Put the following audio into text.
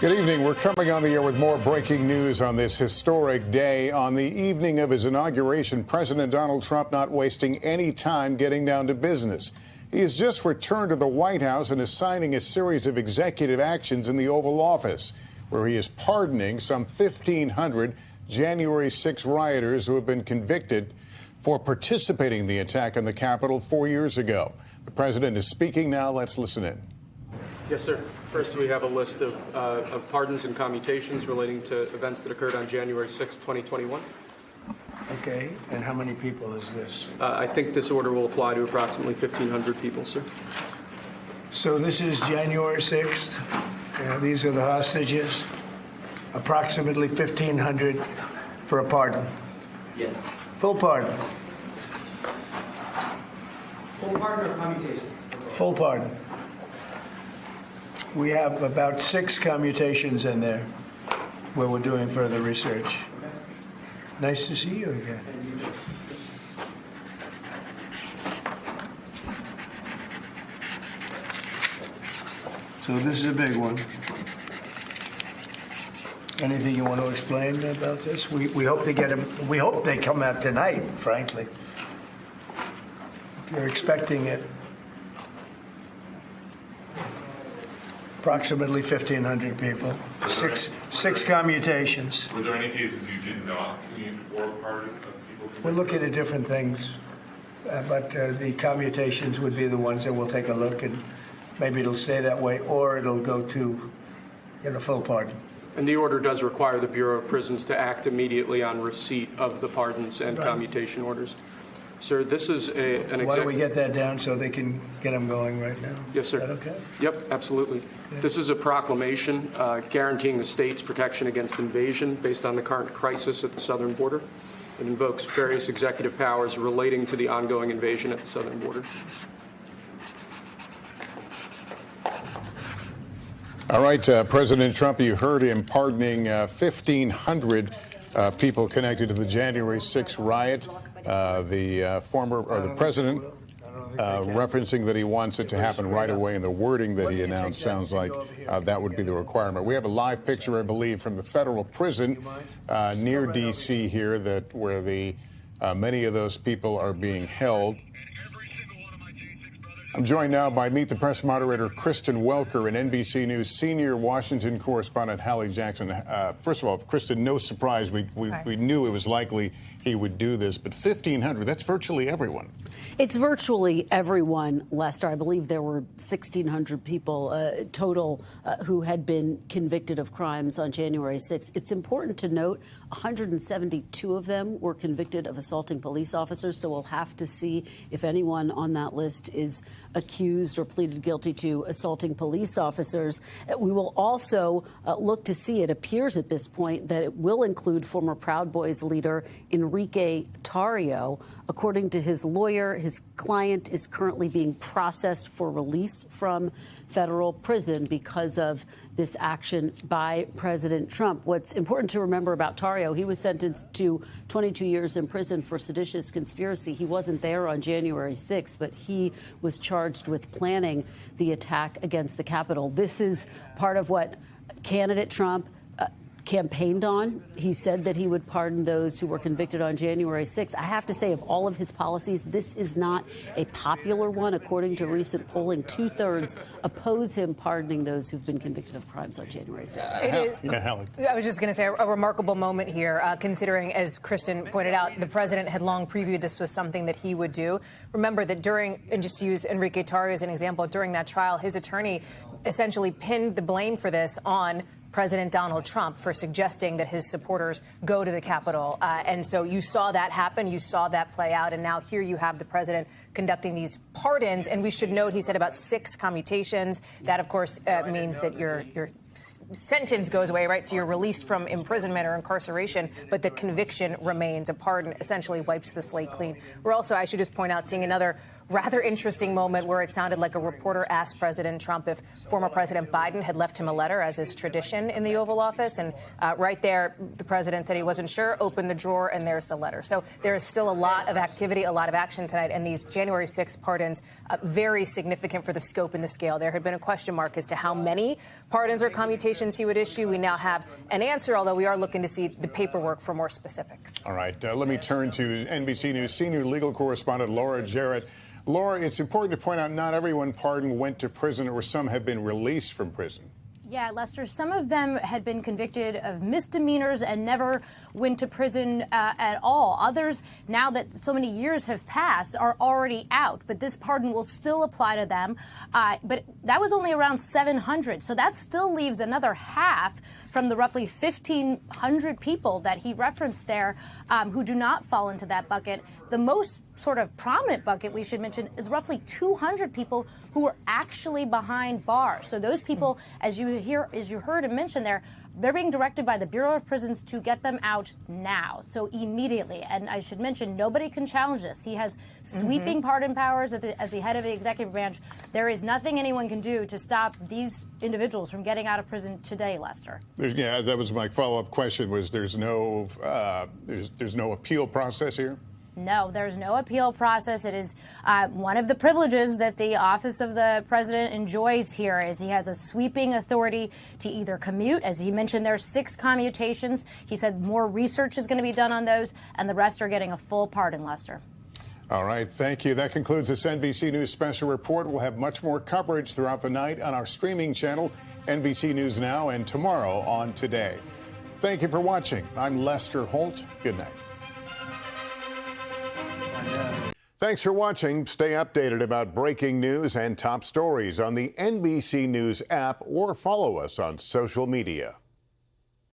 Good evening. We're coming on the air with more breaking news on this historic day. On the evening of his inauguration, President Donald Trump not wasting any time getting down to business. He has just returned to the White House and is signing a series of executive actions in the Oval Office, where he is pardoning some 1,500 January 6 rioters who have been convicted for participating in the attack on the Capitol 4 years ago. The president is speaking now. Let's listen in. Yes, sir. First, we have a list of pardons and commutations relating to events that occurred on January 6, 2021. Okay, and how many people is this? I think this order will apply to approximately 1,500 people, sir. So this is January 6th. These are the hostages. Approximately 1,500 for a pardon. Yes. Full pardon. Full pardon or commutations? Full pardon. We have about 6 commutations in there where we're doing further research. Nice to see you again. So this is a big one. Anything you want to explain about this? We hope they get them. We hope they come out tonight, frankly. They're expecting it. Approximately 1,500 people. Six commutations. Were there any cases you did not commute or pardon of people? We're looking at different things, but the commutations would be the ones that we'll take a look, and maybe it'll stay that way, or it'll go to, full pardon. And the order does require the Bureau of Prisons to act immediately on receipt of the pardons and commutation orders. Sir, this is an executive... Why don't we get that down so they can get them going right now? Yes, sir. Is that okay? Yep, absolutely. Yeah. This is a proclamation guaranteeing the state's protection against invasion based on the current crisis at the southern border. It invokes various executive powers relating to the ongoing invasion at the southern border. All right, President Trump, you heard him pardoning 1,500 people connected to the January 6 riot. The president referencing that he wants it to happen right away, and the wording that he announced sounds like that would be the requirement. We have a live picture, I believe, from the federal prison near D.C. here, where many of those people are being held. I'm joined now by Meet the Press moderator Kristen Welker and NBC News senior Washington correspondent Hallie Jackson. First of all, Kristen, no surprise. We knew it was likely he would do this, but 1,500, that's virtually everyone. It's virtually everyone, Lester. I believe there were 1,600 people total who had been convicted of crimes on January 6th. It's important to note 172 of them were convicted of assaulting police officers, so we'll have to see if anyone on that list is accused or pleaded guilty to assaulting police officers. We will also look to see, it appears at this point, that it will include former Proud Boys leader Enrique Tarrio. According to his lawyer, his client is currently being processed for release from federal prison because of this action by President Trump. What's important to remember about Tarrio, he was sentenced to 22 years in prison for seditious conspiracy. He wasn't there on January 6th, but he was charged with planning the attack against the Capitol. This is part of what candidate Trump campaigned on. He said that he would pardon those who were convicted on January 6th. I have to say, of all of his policies, this is not a popular one. According to recent polling, 2/3 oppose him pardoning those who've been convicted of crimes on January 6th. I was just going to say a remarkable moment here, considering, as Kristen pointed out, the president had long previewed this was something that he would do. Remember that and just to use Enrique Tarrio as an example, during that trial, his attorney essentially pinned the blame for this on President Donald Trump for suggesting that his supporters go to the Capitol. And so you saw that happen. You saw that play out. And now here you have the president conducting these pardons. And we should note, he said about 6 commutations. That, of course, means that your sentence goes away, right? So you're released from imprisonment or incarceration, but the conviction remains. A pardon essentially wipes the slate clean. We're also, I should just point out, seeing another rather interesting moment where it sounded like a reporter asked President Trump if former President Biden had left him a letter, as is tradition in the Oval Office. And right there, the president said he wasn't sure, opened the drawer, and there's the letter. So there is still a lot of activity, a lot of action tonight. And these January 6th pardons, very significant for the scope and the scale. There had been a question mark as to how many pardons or commutations he would issue. We now have an answer, although we are looking to see the paperwork for more specifics. All right, let me turn to NBC News senior legal correspondent Laura Jarrett. Laura, it's important to point out not everyone pardoned went to prison, or some have been released from prison. Yeah, Lester, some of them had been convicted of misdemeanors and never went to prison at all. Others, now that so many years have passed, are already out. But this pardon will still apply to them. But that was only around 700. So that still leaves another half from the roughly 1,500 people that he referenced there who do not fall into that bucket. The most sort of prominent bucket we should mention is roughly 200 people who are actually behind bars. So those people, as you heard him mention there, they're being directed by the Bureau of Prisons to get them out now, so immediately. And I should mention, nobody can challenge this. He has sweeping pardon powers as the head of the executive branch. There is nothing anyone can do to stop these individuals from getting out of prison today, Lester. Yeah, that was my follow-up question. Was there's no appeal process here? No, there's no appeal process. It is one of the privileges that the office of the president enjoys here is he has a sweeping authority to either commute. As he mentioned, there are 6 commutations. He said more research is going to be done on those, and the rest are getting a full pardon, Lester. All right, thank you. That concludes this NBC News special report. We'll have much more coverage throughout the night on our streaming channel, NBC News Now, and tomorrow on Today. Thank you for watching. I'm Lester Holt. Good night. Thanks for watching. Stay updated about breaking news and top stories on the NBC News app or follow us on social media.